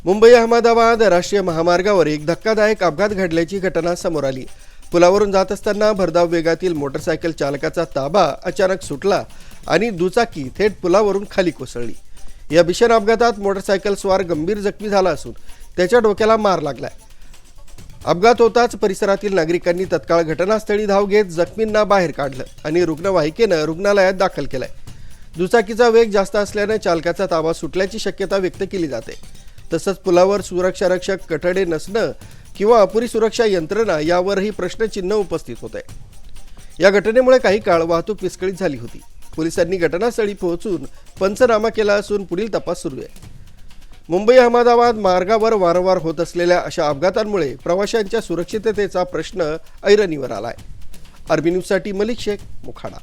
मुंबई अहमदाबाद राष्ट्रीय महामार्गावर एक धक्कादायक अपघात घडल्याची घटना समोर आली। पुलावरून जात असताना भरधाव वेगातील मोटरसायकल चालकाचा ताबा अचानक सुटला आणि दुचाकी थेट पुलावरून खाली कोसळली। या भीषण अपघातात मोटरसायकल स्वार गंभीर जखमी झाला असून त्याच्या डोक्याला मार लागलाय। अपघात होताच परिसरातील नागरिकांनी तत्काळ घटनास्थळी धाव घेत जखमींना बाहेर काढलं आणि रुग्णवाहिकेनं रुग्णालयात दाखल केलंय। दुचाकीचा वेग जास्त असल्याने चालकाचा ताबा सुटल्याची शक्यता व्यक्त केली जाते। तसंच पुलावर सुरक्षा रक्षक कठडे नसणं किंवा अपुरी सुरक्षा यंत्रणा यावरही प्रश्नचिन्ह उपस्थित होते। या घटनेमुळे काही काळ वाहतूक विस्कळीत झाली होती। पोलिसांनी घटनास्थळी पोहोचून पंचनामा केला असून पुढील तपास सुरू आहे। मुंबई अहमदाबाद मार्गावर वारंवार होत असलेल्या अशा अपघातांमुळे प्रवाशांच्या सुरक्षिततेचा प्रश्न ऐरणीवर आलाय। आरबी न्यूजसाठी मलिक शेख, मोखाडा।